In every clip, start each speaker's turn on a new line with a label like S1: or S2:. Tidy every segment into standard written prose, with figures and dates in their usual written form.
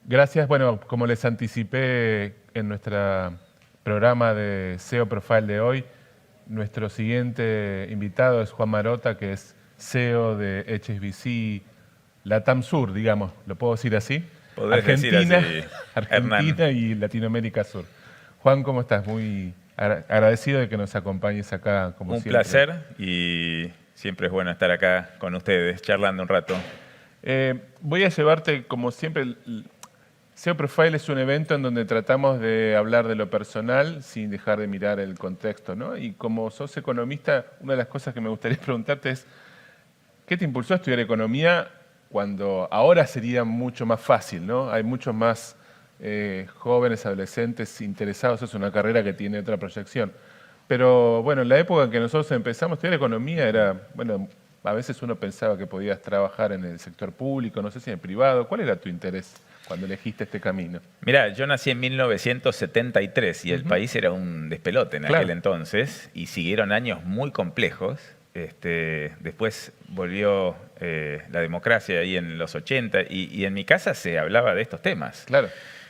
S1: Gracias. Bueno, como les anticipé en nuestro programa de SEO Profile de hoy, nuestro siguiente invitado es Juan Marota, que es CEO de HSBC Latam Sur, digamos, ¿lo puedo decir así?
S2: Podés decir así, Hernán.
S1: Argentina y Latinoamérica Sur. Juan, ¿cómo estás? Muy agradecido de que nos acompañes acá, como
S2: Un
S1: siempre.
S2: placer y siempre es bueno estar acá con ustedes, charlando un rato.
S1: Voy a llevarte, como siempre, SEO Profile es un evento en donde tratamos de hablar de lo personal sin dejar de mirar el contexto, ¿no? Y como sos economista, una de las cosas que me gustaría preguntarte es, ¿qué te impulsó a estudiar economía cuando ahora sería mucho más fácil, ¿no? Hay muchos más jóvenes, adolescentes interesados, es una carrera que tiene otra proyección. Pero bueno, en la época en que nosotros empezamos a estudiar economía era, bueno, a veces uno pensaba que podías trabajar en el sector público, no sé si en el privado. ¿Cuál era tu interés cuando elegiste este camino?
S2: Mirá, yo nací en 1973 y el país era un despelote en aquel entonces y siguieron años muy complejos. Después volvió la democracia ahí en los 80 y en mi casa se hablaba de estos temas.
S1: Claro.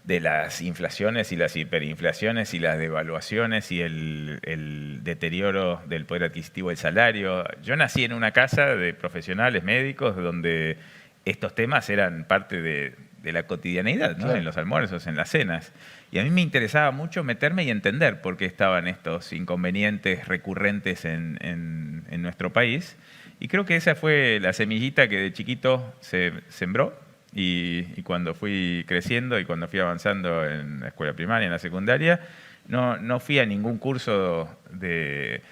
S2: De las inflaciones y las hiperinflaciones y las devaluaciones y el deterioro del poder adquisitivo del salario. Yo nací en una casa de profesionales médicos donde estos temas eran parte de la cotidianeidad, ¿no?
S1: Claro.
S2: En los almuerzos, en las cenas. Y a mí me interesaba mucho meterme y entender por qué estaban estos inconvenientes recurrentes en nuestro país. Y creo que esa fue la semillita que de chiquito se sembró. Y cuando fui creciendo y cuando fui avanzando en la escuela primaria, en la secundaria, no fui a ningún curso de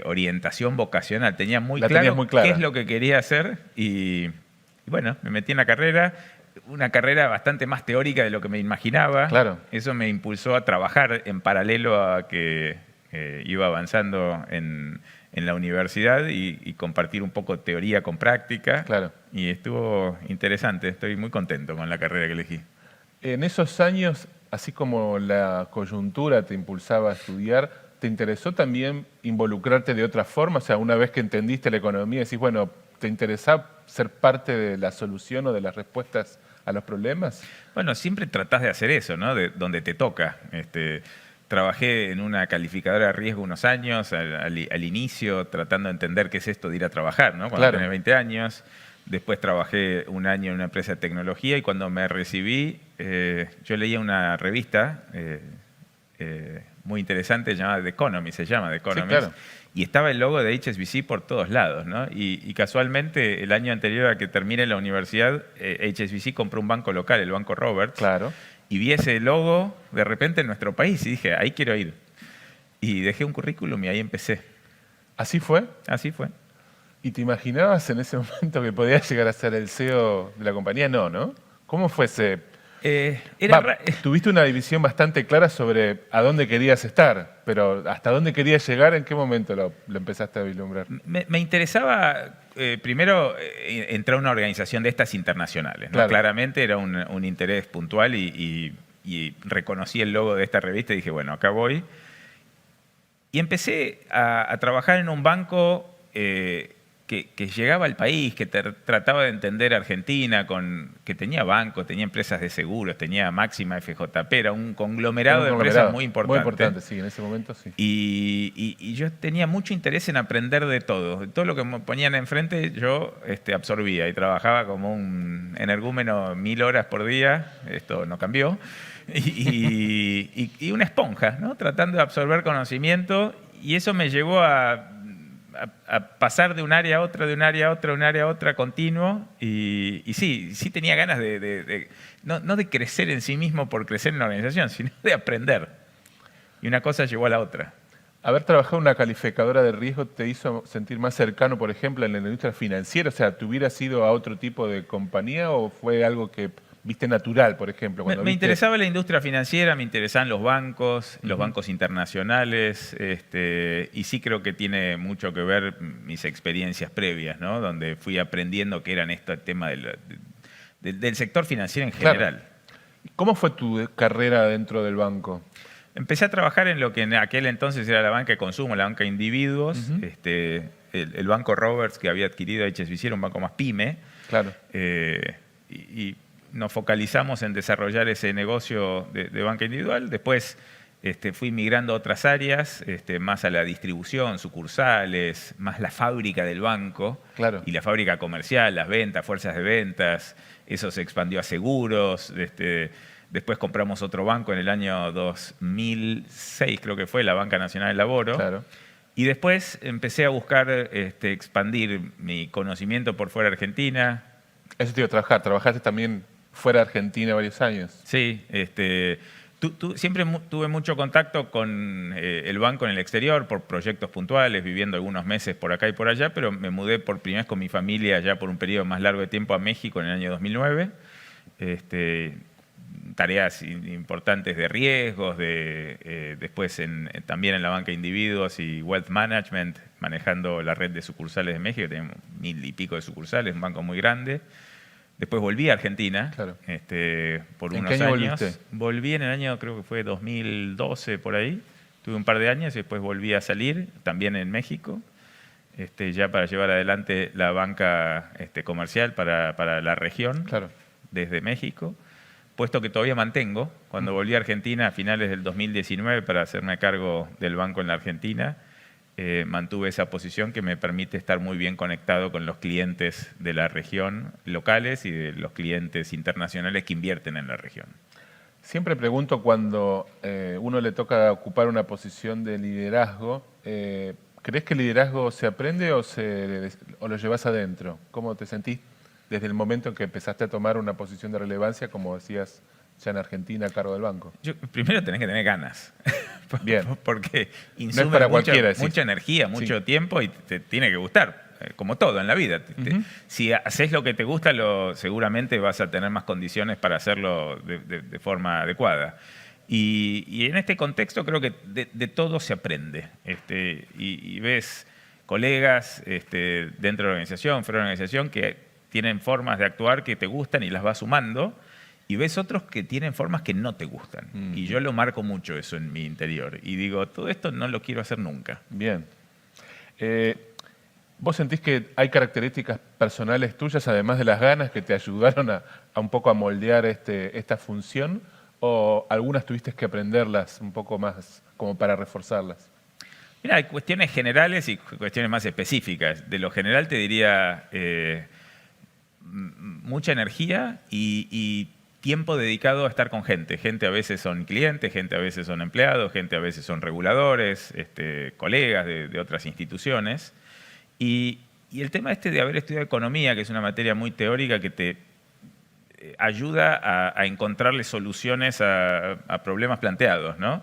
S2: orientación vocacional. Tenía muy claro qué es lo que quería hacer y bueno, me metí en la carrera. Una carrera bastante más teórica de lo que me imaginaba.
S1: Claro.
S2: Eso me impulsó a trabajar en paralelo a que iba avanzando en la universidad y compartir un poco teoría con práctica.
S1: Claro.
S2: Y estuvo interesante, estoy muy contento con la carrera que elegí.
S1: En esos años, así como la coyuntura te impulsaba a estudiar, ¿te interesó también involucrarte de otra forma? O sea, una vez que entendiste la economía, decís, bueno, ¿te interesaba ser parte de la solución o de las respuestas a los problemas?
S2: Bueno, siempre tratás de hacer eso, ¿no? De donde te toca. Trabajé en una calificadora de riesgo unos años, al inicio, tratando de entender qué es esto de ir a trabajar, ¿no? Cuando tenés 20 años. Después trabajé un año en una empresa de tecnología y cuando me recibí, yo leía una revista muy interesante llamada The Economist, se llama The Economist. Sí, claro. Y estaba el logo de HSBC por todos lados, ¿no? Y casualmente, el año anterior a que termine la universidad, HSBC compró un banco local, el Banco Roberts.
S1: Claro.
S2: Y vi ese logo de repente en nuestro país y dije, ahí quiero ir. Y dejé un currículum y ahí empecé.
S1: ¿Así fue?
S2: Así fue.
S1: ¿Y te imaginabas en ese momento que podías llegar a ser el CEO de la compañía? No, ¿no? ¿Cómo fue ese...? Tuviste una división bastante clara sobre a dónde querías estar, pero ¿hasta dónde querías llegar? ¿En qué momento lo empezaste a vislumbrar?
S2: Me interesaba, primero, entrar a una organización de estas internacionales, ¿no?
S1: Claro.
S2: Claramente era un interés puntual y reconocí el logo de esta revista y dije, bueno, acá voy. Y empecé a trabajar en un banco que llegaba al país, que trataba de entender Argentina, que tenía bancos, tenía empresas de seguros, tenía Máxima, FJP, era un conglomerado de empresas muy importante.
S1: Muy importante, sí, en ese momento sí.
S2: Y yo tenía mucho interés en aprender de todo. Todo lo que me ponían enfrente yo absorbía y trabajaba como un energúmeno 1000 horas por día, esto no cambió, y una esponja, ¿no? Tratando de absorber conocimiento y eso me llevó a pasar de un área a otra, de un área a otra, de un área a otra, continuo. Y sí tenía ganas no de crecer en sí mismo por crecer en la organización, sino de aprender. Y una cosa llevó a la otra.
S1: ¿Haber trabajado en una calificadora de riesgo te hizo sentir más cercano, por ejemplo, en la industria financiera? O sea, ¿te hubieras ido a otro tipo de compañía o fue algo que viste natural, por ejemplo?
S2: Me interesaba la industria financiera, me interesaban los bancos internacionales, y sí creo que tiene mucho que ver mis experiencias previas, ¿no? Donde fui aprendiendo qué eran este tema del sector financiero en general.
S1: Claro. ¿Cómo fue tu carrera dentro del banco?
S2: Empecé a trabajar en lo que en aquel entonces era la banca de consumo, la banca de individuos. El Banco Roberts, que había adquirido HSBC, era un banco más pyme.
S1: Claro.
S2: Y nos focalizamos en desarrollar ese negocio de banca individual. Después fui migrando a otras áreas, más a la distribución, sucursales, más la fábrica del banco.
S1: Claro.
S2: Y la fábrica comercial, las ventas, fuerzas de ventas. Eso se expandió a seguros. Después compramos otro banco en el año 2006, creo que fue, la Banca Nacional del Laboro.
S1: Claro.
S2: Y después empecé a buscar expandir mi conocimiento por fuera de Argentina.
S1: Eso te iba a trabajar. ¿Trabajaste también fuera de Argentina varios años?
S2: Sí, siempre tuve mucho contacto con el banco en el exterior por proyectos puntuales, viviendo algunos meses por acá y por allá, pero me mudé por primera vez con mi familia ya por un periodo más largo de tiempo a México en el año 2009. Tareas importantes de riesgos, después también en la banca de individuos y wealth management, manejando la red de sucursales de México, tenemos 1000 y pico de sucursales, un banco muy grande. Después volví a Argentina,
S1: claro,
S2: por
S1: ¿En
S2: unos
S1: qué año
S2: años.
S1: volviste?
S2: Volví en el año, creo que fue 2012, por ahí. Tuve un par de años y después volví a salir, también en México, ya para llevar adelante la banca comercial para la región,
S1: Claro.
S2: desde México. Puesto que todavía mantengo, cuando volví a Argentina a finales del 2019 para hacerme cargo del banco en la Argentina, mantuve esa posición que me permite estar muy bien conectado con los clientes de la región locales y de los clientes internacionales que invierten en la región.
S1: Siempre pregunto cuando uno le toca ocupar una posición de liderazgo, ¿crees que el liderazgo se aprende o lo llevas adentro? ¿Cómo te sentís desde el momento en que empezaste a tomar una posición de relevancia, como decías, ya en Argentina a cargo del banco?
S2: Primero tenés que tener ganas.
S1: Bien.
S2: Porque
S1: No
S2: insume
S1: es para cualquiera,
S2: mucha energía, mucho tiempo y te tiene que gustar, como todo en la vida. Si haces lo que te gusta, seguramente vas a tener más condiciones para hacerlo de forma adecuada. Y en este contexto creo que de todo se aprende. Y ves colegas dentro de la organización, fuera de la organización, que tienen formas de actuar que te gustan y las vas sumando, y ves otros que tienen formas que no te gustan. Y yo lo marco mucho eso en mi interior. Y digo, todo esto no lo quiero hacer nunca.
S1: Bien. ¿Vos sentís que hay características personales tuyas, además de las ganas, que te ayudaron a un poco a moldear esta función? ¿O algunas tuviste que aprenderlas un poco más como para reforzarlas?
S2: Mira, hay cuestiones generales y cuestiones más específicas. De lo general te diría mucha energía y tiempo dedicado a estar con gente. Gente a veces son clientes, gente a veces son empleados, gente a veces son reguladores, colegas de otras instituciones. Y el tema de haber estudiado economía, que es una materia muy teórica que te ayuda a encontrarle soluciones a problemas planteados, ¿no?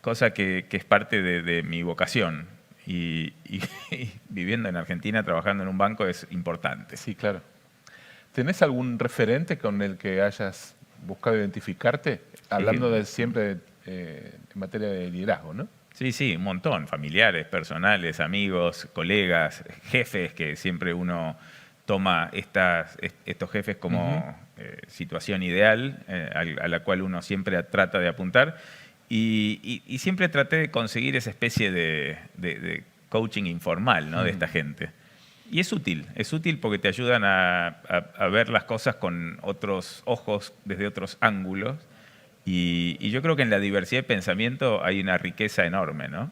S2: Cosa que es parte de mi vocación. Y viviendo en Argentina, trabajando en un banco, es importante.
S1: Sí, claro. ¿Tenés algún referente con el que hayas buscado identificarte? Hablando siempre en materia de liderazgo, ¿no?
S2: Sí, un montón. Familiares, personales, amigos, colegas, jefes, que siempre uno toma estos jefes como situación ideal a la cual uno siempre trata de apuntar. Y siempre traté de conseguir esa especie de coaching informal, ¿no? De esta gente. Y es útil porque te ayudan a ver las cosas con otros ojos, desde otros ángulos. Y yo creo que en la diversidad de pensamiento hay una riqueza enorme, ¿no?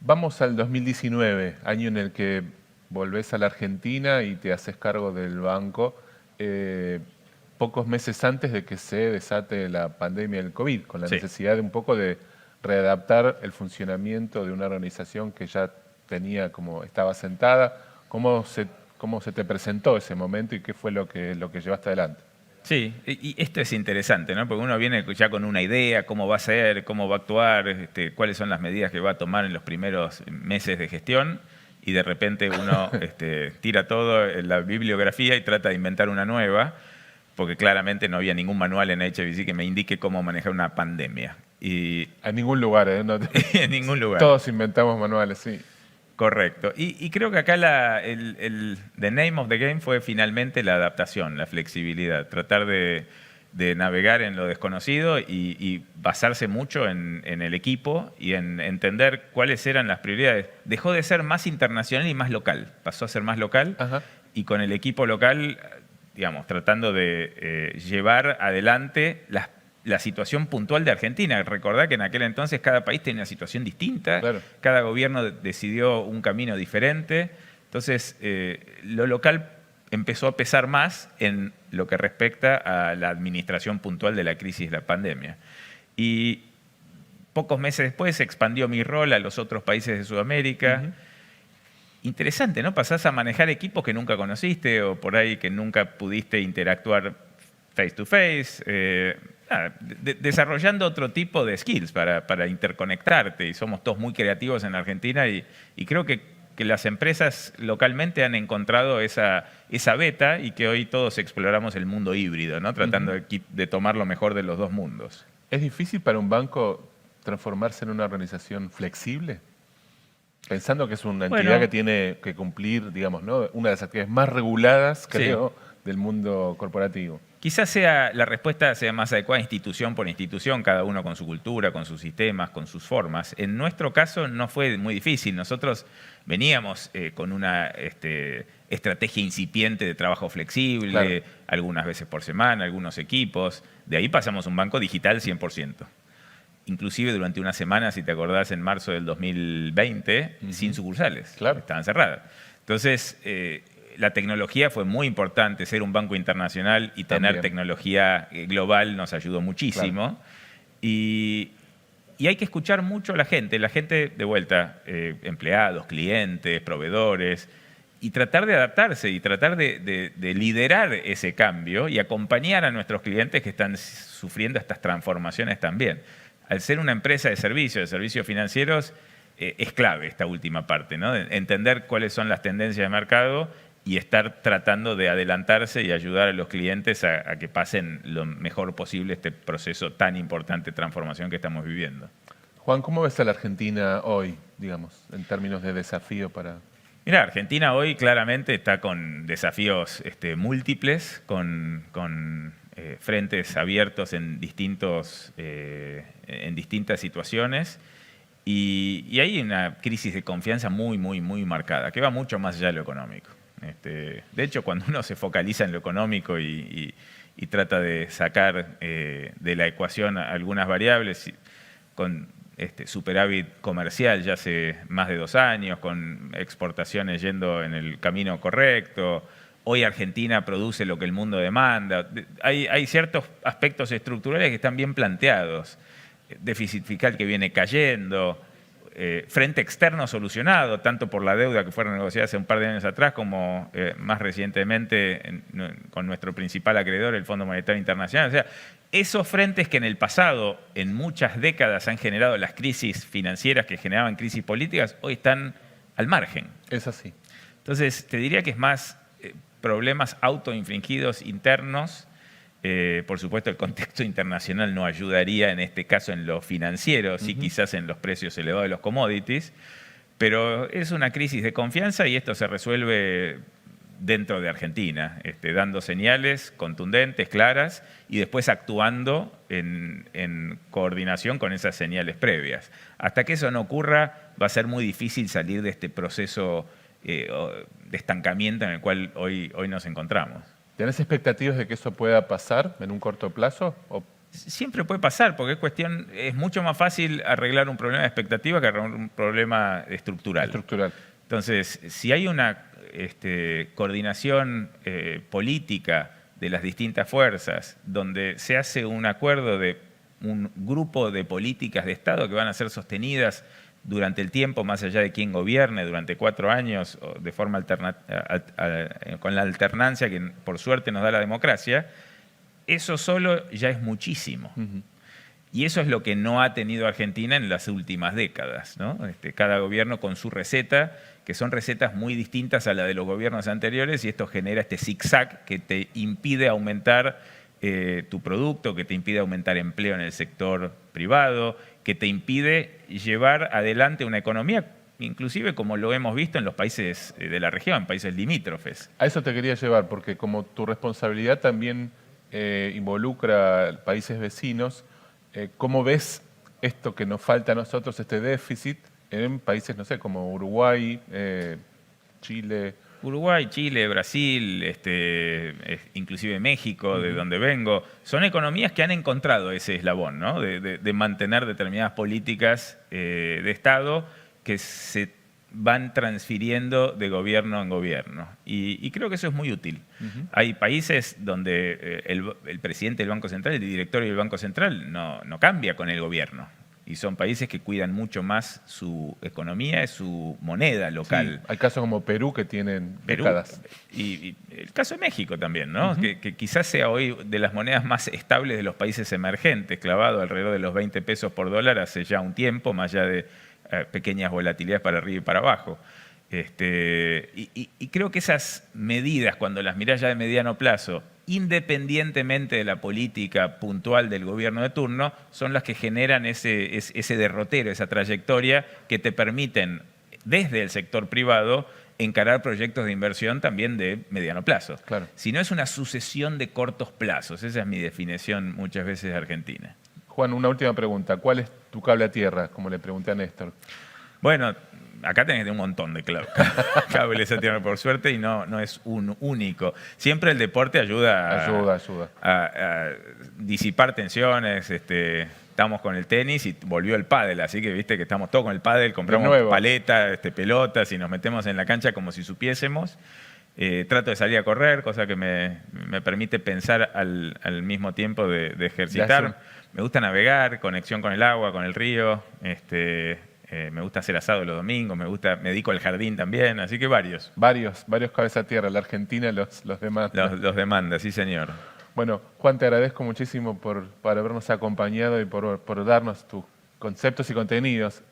S1: Vamos al 2019, año en el que volvés a la Argentina y te haces cargo del banco. Pocos meses antes de que se desate la pandemia del COVID, con la necesidad de un poco de readaptar el funcionamiento de una organización que ya estaba sentada. ¿Cómo se te presentó ese momento y qué fue lo que llevaste adelante?
S2: Sí, y esto es interesante, ¿no? Porque uno viene ya con una idea, cómo va a ser, cómo va a actuar, cuáles son las medidas que va a tomar en los primeros meses de gestión, y de repente uno tira todo en la bibliografía y trata de inventar una nueva, porque claramente no había ningún manual en HSBC que me indique cómo manejar una pandemia.
S1: En ningún lugar, ¿eh?
S2: En ningún lugar.
S1: Todos inventamos manuales, sí.
S2: Correcto. Y creo que acá the name of the game fue finalmente la adaptación, la flexibilidad, tratar de navegar en lo desconocido y basarse mucho en el equipo y en entender cuáles eran las prioridades. Dejó de ser más internacional y más local, pasó a ser más local.
S1: Ajá.
S2: Y con el equipo local digamos, tratando de llevar adelante la situación puntual de Argentina. Recordá que en aquel entonces cada país tenía una situación distinta,
S1: Claro.
S2: cada gobierno decidió un camino diferente. Entonces, lo local empezó a pesar más en lo que respecta a la administración puntual de la crisis de la pandemia. Y pocos meses después se expandió mi rol a los otros países de Sudamérica. Interesante, ¿no? Pasás a manejar equipos que nunca conociste o por ahí que nunca pudiste interactuar face to face, desarrollando otro tipo de skills para interconectarte. Y somos todos muy creativos en Argentina y creo que las empresas localmente han encontrado esa beta y que hoy todos exploramos el mundo híbrido, ¿no? Tratando de tomar lo mejor de los dos mundos.
S1: ¿Es difícil para un banco transformarse en una organización flexible? Pensando que es una entidad que tiene que cumplir, digamos, ¿no?, una de las actividades más reguladas, creo, del mundo corporativo.
S2: Quizás la respuesta sea más adecuada institución por institución, cada uno con su cultura, con sus sistemas, con sus formas. En nuestro caso no fue muy difícil. Nosotros veníamos con una estrategia incipiente de trabajo flexible, claro, algunas veces por semana, algunos equipos. De ahí pasamos a un banco digital 100%. Inclusive durante una semana, si te acordás, en marzo del 2020, sin sucursales. Claro. Estaban cerradas. Entonces, la tecnología fue muy importante. Ser un banco internacional y tener tecnología global nos ayudó muchísimo. Claro. Y hay que escuchar mucho a la gente. La gente, de vuelta, empleados, clientes, proveedores, y tratar de adaptarse y tratar de liderar ese cambio y acompañar a nuestros clientes que están sufriendo estas transformaciones también. Al ser una empresa de servicios financieros, es clave esta última parte, ¿no? Entender cuáles son las tendencias de mercado y estar tratando de adelantarse y ayudar a los clientes a que pasen lo mejor posible este proceso tan importante de transformación que estamos viviendo.
S1: Juan, ¿cómo ves a la Argentina hoy, digamos, en términos de desafío para...?
S2: Mira, Argentina hoy claramente está con desafíos múltiples, con frentes abiertos en distintas situaciones y hay una crisis de confianza muy marcada, que va mucho más allá de lo económico. De hecho, cuando uno se focaliza en lo económico y trata de sacar de la ecuación algunas variables, con superávit comercial ya hace más de 2 años, con exportaciones yendo en el camino correcto. Hoy Argentina produce lo que el mundo demanda. Hay ciertos aspectos estructurales que están bien planteados. Déficit fiscal que viene cayendo, frente externo solucionado, tanto por la deuda que fue renegociada hace un par de años atrás, como más recientemente con nuestro principal acreedor, el Fondo Monetario Internacional. O sea, esos frentes que en el pasado, en muchas décadas, han generado las crisis financieras que generaban crisis políticas, hoy están al margen.
S1: Es así.
S2: Entonces, te diría que es más problemas autoinfligidos internos. Por supuesto, el contexto internacional no ayudaría en este caso en lo financiero, sí quizás en los precios elevados de los commodities, pero es una crisis de confianza y esto se resuelve dentro de Argentina, dando señales contundentes, claras, y después actuando en coordinación con esas señales previas. Hasta que eso no ocurra, va a ser muy difícil salir de este proceso de estancamiento en el cual hoy nos encontramos.
S1: ¿Tenés expectativas de que eso pueda pasar en un corto plazo? ¿O?
S2: Siempre puede pasar, porque es mucho más fácil arreglar un problema de expectativa que arreglar un problema estructural. Entonces, si hay una coordinación política de las distintas fuerzas, donde se hace un acuerdo de un grupo de políticas de Estado que van a ser sostenidas durante el tiempo, más allá de quién gobierne, durante 4 años, de forma con la alternancia que por suerte nos da la democracia, eso solo ya es muchísimo. Y eso es lo que no ha tenido Argentina en las últimas décadas, ¿no? Cada gobierno con su receta, que son recetas muy distintas a la de los gobiernos anteriores, y esto genera este zigzag que te impide aumentar tu producto, que te impide aumentar empleo en el sector privado, que te impide llevar adelante una economía, inclusive como lo hemos visto en los países de la región, países limítrofes.
S1: A eso te quería llevar, porque como tu responsabilidad también involucra países vecinos, ¿cómo ves esto que nos falta a nosotros, este déficit, en países, no sé, como Uruguay, Chile,
S2: Uruguay, Chile, Brasil, inclusive México, de donde vengo, son economías que han encontrado ese eslabón, ¿no? de mantener determinadas políticas de Estado que se van transfiriendo de gobierno en gobierno. Y creo que eso es muy útil. Hay países donde el presidente del Banco Central, el directorio del Banco Central, no cambia con el gobierno. Y son países que cuidan mucho más su economía, su moneda local.
S1: Sí, hay casos como Perú que tienen décadas.
S2: Y el caso de México también, ¿no? Que quizás sea hoy de las monedas más estables de los países emergentes, clavado alrededor de los 20 pesos por dólar hace ya un tiempo, más allá de pequeñas volatilidades para arriba y para abajo. Y creo que esas medidas, cuando las mirás ya de mediano plazo, independientemente de la política puntual del gobierno de turno, son las que generan ese derrotero, esa trayectoria que te permiten, desde el sector privado, encarar proyectos de inversión también de mediano plazo.
S1: Claro.
S2: Si no es una sucesión de cortos plazos, esa es mi definición muchas veces de Argentina.
S1: Juan, una última pregunta. ¿Cuál es tu cable a tierra? Como le pregunté a Néstor.
S2: Bueno, acá tenés un montón de cables a tierra, por suerte, y no es un único. Siempre el deporte ayuda a disipar tensiones. Estamos con el tenis y volvió el pádel, así que viste que estamos todos con el pádel, compramos paletas, pelotas y nos metemos en la cancha como si supiésemos. Trato de salir a correr, cosa que me permite pensar al mismo tiempo de ejercitar. Me gusta navegar, conexión con el agua, con el río. Me gusta hacer asado los domingos, me dedico al jardín también, así que varios. Varios
S1: cabezas a tierra. La Argentina los demanda.
S2: Los demanda, sí señor.
S1: Bueno, Juan, te agradezco muchísimo por habernos acompañado y por darnos tus conceptos y contenidos.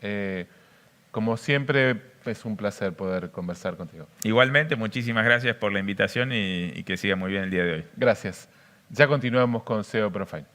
S1: Como siempre, es un placer poder conversar contigo.
S2: Igualmente, muchísimas gracias por la invitación y que siga muy bien el día de hoy.
S1: Gracias. Ya continuamos con SEO Profile.